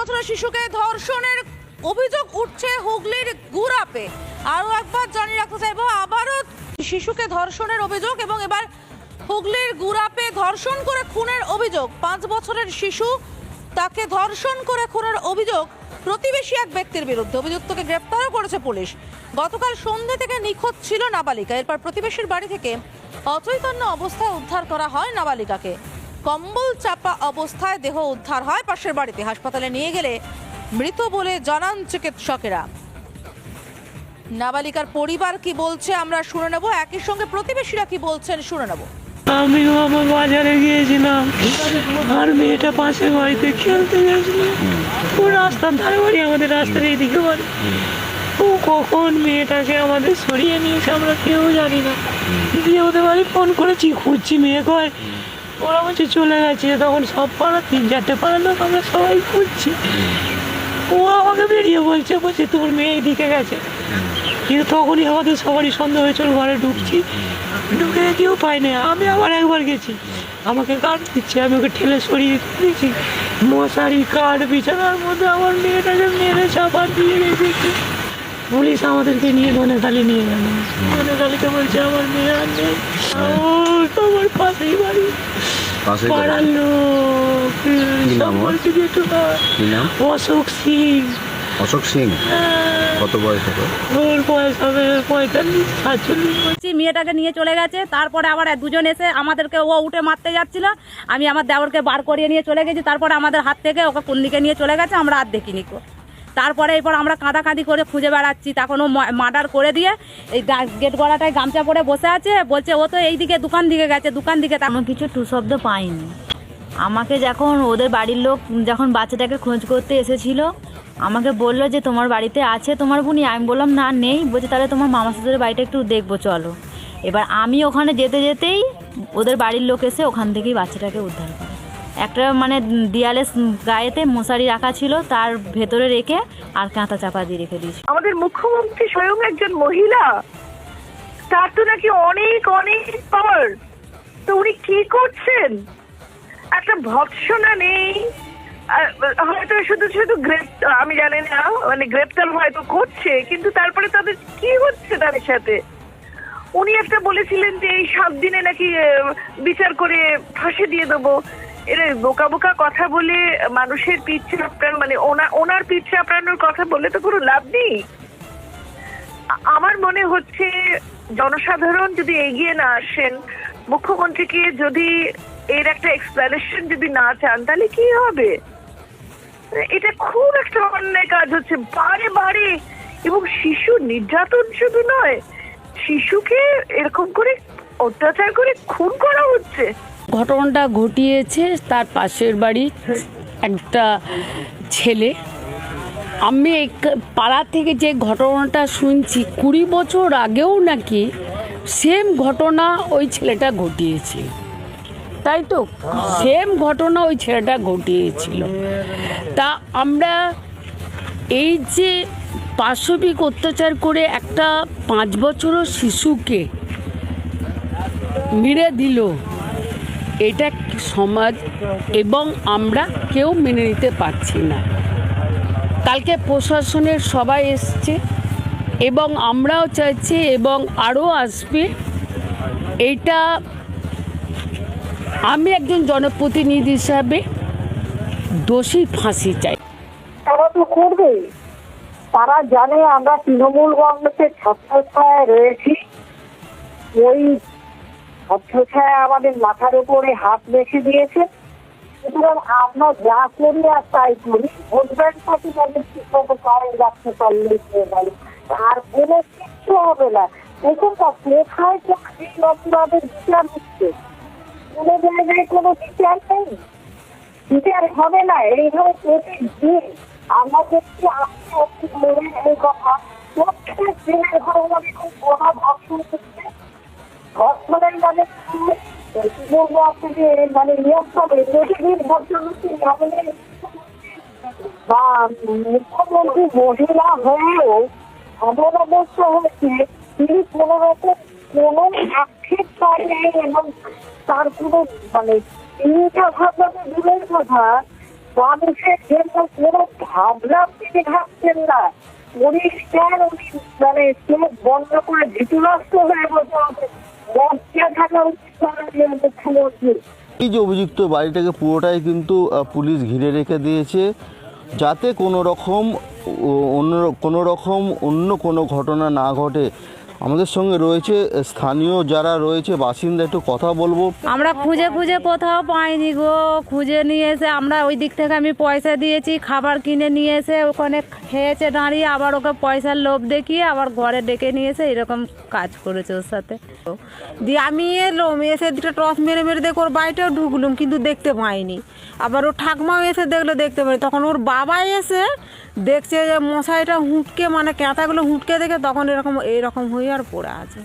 বছরের শিশুকে ধর্ষণের অভিযোগ উঠছে হুগলির গুড়াপে। আরও একবার জানিয়ে রাখতে চাইবো, আবারও শিশুকে ধর্ষণের অভিযোগ এবং এবার হুগলির গুড়াপে ধর্ষণ করে খুনের অভিযোগ। 5 বছরের শিশু, তাকে ধর্ষণ করে খুনের অভিযোগ প্রতিবেশী এক ব্যক্তির বিরুদ্ধে। অভিযুক্তকে গ্রেপ্তারও করেছে পুলিশ। গতকাল সন্ধ্যে থেকে নিখোঁজ ছিল নাবালিকা। এরপর প্রতিবেশীর বাড়ি থেকে অচৈতন্য অবস্থায় উদ্ধার করা হয় নাবালিকাকে। কম্বল চাপা অবস্থায় দেহ উদ্ধার হয় পাশের বাড়িতে। হাসপাতালে নিয়ে গেলে মৃত বলে জানান চিকিৎসকেরা। নাবালিকার পরিবার কি বলছে আমরা শুনে নেব, একই সঙ্গে প্রতিবেশীরা কি বলছেন শুনে নেব। আমিও আমার বাজারে গিয়েছিলাম, আর মেয়েটা পাশের বাড়িতে খেলতে গেছিল। ও রাস্তার ধারে বাড়ি, আমাদের রাস্তার এইদিকে বাড়ি। ও কখন মেয়েটাকে আমাদের সরিয়ে নিয়েছে আমরা কেউ জানি না। দিয়ে ওদের বাড়ি ফোন করেছি, খুঁজছি, মেয়ে কয় ওরা বলছে চলে গেছে। তখন সব পাড়া 3-4টে পাড়ার লোক আমরা সবাই খুঁজছি। ও আমাকে বেরিয়ে বলছে তোর মেয়ে এইদিকে গেছে। কিন্তু তখনই আমাদের সবারই সন্দেহ হয়েছিল। ঘরে ঢুকছি, ঢুকে কেউ পাইনি। আমি আবার একবার গেছি, আমাকে কাঠ দিচ্ছে, আমি ওকে ঠেলে সরিয়ে দিয়েছি। মশারি কাঠ বিছানার মধ্যে আমার মেয়েটাকে মেরে চাপা দিয়ে রেখেছি। পুলিশ আমাদেরকে নিয়ে ধনেখালি নিয়ে গেল। ধনেখালিতে বলছে আমার মেয়ে আর নেই। ও আমার পাশেই বাড়ি, পাড়ার লোক বলছে যে অশোক সিং। অশোক সিং কত বয়স হবে? ওর বয়স হবে 45-46। মেয়েটাকে নিয়ে চলে গেছে। তারপরে আবার দুজন এসে আমাদেরকে, ও উঠে মারতে যাচ্ছিল, আমি আমার দেওরকে বার করিয়ে নিয়ে চলে গেছি। তারপরে আমাদের হাত থেকে ওকে কোন দিকে নিয়ে চলে গেছে আমরা আর দেখিনি। তারপরে এরপর আমরা কাঁদাকাঁদি করে খুঁজে বেড়াচ্ছি। তখন ও মার্ডার করে দিয়ে এই গেট গড়াটায় গামছা পরে বসে আছে। বলছে ও তো এইদিকে দোকান দিকে গেছে, দোকান দিকে। তেমন কিছু টু শব্দ পাইনি। আমাকে যখন ওদের বাড়ির লোক যখন বাচ্চাটাকে খোঁজ করতে এসেছিল, আমাকে বললো যে তোমার বাড়িতে আছে তোমার বোনই। আমি বললাম না নেই। বলছে তাহলে তোমার মামা শ্বশুরের বাড়িটা একটু দেখবো চলো। এবার আমি ওখানে যেতে যেতেই ওদের বাড়ির লোক এসে ওখান থেকেই বাচ্চাটাকে উদ্ধার করে। একটা মানে দেয়ালে গায়েতে মশারি রাখা ছিল, তার ভেতরে রেখে আর কাঁথা চাপা দিয়ে রেখে দিয়েছি। আমাদের মুখ্যমন্ত্রী স্বয়ং একজন মহিলা, তার তো নাকি অনেক অনেক পাওয়ার। তো উনি কি করছেন? একটা ভৎসনা নেই, হয়তো শুধু শুধু গ্রেপ্তার, আমি জানি না, মানে গ্রেপ্তার হয়তো করছে, কিন্তু তারপরে তাদের কি হচ্ছে তাদের সাথে? উনি একটা বলেছিলেন যে এই 7 দিনে নাকি বিচার করে ফাঁসি দিয়ে দেবো। এর বোকা বোকা কথা বলে মানুষের পিঠ চাপড়ানো, মানে ওনার পিঠ চাপড়ানোর কথা বলে তো কোনো লাভ নেই। আমার মনে হচ্ছে জনসাধারণ যদি এগিয়ে না আসেন, মুখ্যমন্ত্রীকে যদি এর একটা এক্সপ্লেনেশন যদি না চান, তাহলে কি হবে? এটা খুব একটা অন্যায় কাজ হচ্ছে বারে বারে। এবং শিশু নির্যাতন শুধু নয়, শিশুকে এরকম করে অত্যাচার করে খুন করা হচ্ছে। ঘটনাটা ঘটিয়েছে তার পাশের বাড়ির একটা ছেলে। আমি পাড়া থেকে যে ঘটনাটা শুনছি, 20 বছর আগেও নাকি সেম ঘটনা ওই ছেলেটা ঘটিয়েছে, তাই তো? সেম ঘটনা ওই ছেলেটা ঘটিয়েছিল। তা আমরা এই যে পাশবিক অত্যাচার করে একটা 5 বছরের শিশুকে মেরে দিল, এটা সমাজ এবং আমরা কেউ মেনে নিতে পারছি না। কালকে প্রশাসনের সবাই এসছে এবং আমরাও চাইছি এবং আরও আসবে। এইটা আমি একজন জনপ্রতিনিধি হিসাবে দোষী ফাঁসি চাই। তারা তো করবে, তারা জানে আমরা তৃণমূল কংগ্রেসের ছত্রছায়ায় রয়েছি। ওই ছত্রছায়া আমাদের মাথার উপরে হাত রেখে দিয়েছে। সুতরাং আমরা যা করি আর তাই করি। ভোট ব্যাংকটাকে তাদের ঠিকমতো কারে রাখতে পারলে আর কোনো কিচ্ছু হবে না। দেখুন না, কোথায় অপরাধের বিচার হচ্ছে, কোনো জায়গায় কোনো বিচার নেই, বিচার হবে না। এইভাবে প্রতিদিন আমরা দেখছি আপনি বলেন এই কথা, প্রত্যেক দিনের ঘটনাকে খুব বড় ধর্ষণ করছে। ধর্ষণের মানে বলবো আপনাকে, মানে নিয়ম হবে প্রতিদিন ধর্ষণ হচ্ছে। বা মুখ্যমন্ত্রী মহিলা হয়েও এমন অবস্থা হয়েছে, তিনি কোন রকম কোনো আক্ষেপ করেন এবং তার কোনো মানে চিন্তা ভাবনা দূরের কথা, মানুষের জন্য কোনো ভাবনা তিনি ভাবছেন না। পরিষ্কার উনি মানে চোখ বন্ধ করে ভীতুগ্রস্ত হয়ে বসে আছে। লজ্জা থাকা উচিত মাননীয় মুখ্যমন্ত্রী। এই যে অভিযুক্ত বাড়িটাকে পুরোটাই কিন্তু পুলিশ ঘিরে রেখে দিয়েছে, যাতে অন্য কোনো ঘটনা না ঘটে। আমাদের সঙ্গে রয়েছে স্থানীয় যারা রয়েছে বাসিন্দা, একটু কথা বলবো। আমরা খুঁজে খুঁজে কোথাও পাইনি গো, খুঁজে নিয়ে এসে আমরা ওই দিক থেকে আমি পয়সা দিয়েছি, খাবার কিনে নিয়ে এসে ওখানে খেয়েছে দাঁড়িয়ে, আবার ওকে পয়সার লোভ দেখিয়ে আবার ঘরে ডেকে নিয়ে এসে এরকম কাজ করেছে ওর সাথে। দিয়ে আমি এলাম, এসে দুটো টর্চ মেরে মেরে দেখে ওর বাড়িটাও ঢুকলুম, কিন্তু দেখতে পাইনি। আবার ওর ঠাকমাও এসে দেখলে দেখতে পাই, তখন ওর বাবা এসে দেখছে যে মশাইটা হুঁটকে মানে ক্যাঁথাগুলো হুঁটকে দেখে তখন এইরকম হয়ে আর পড়ে আছে।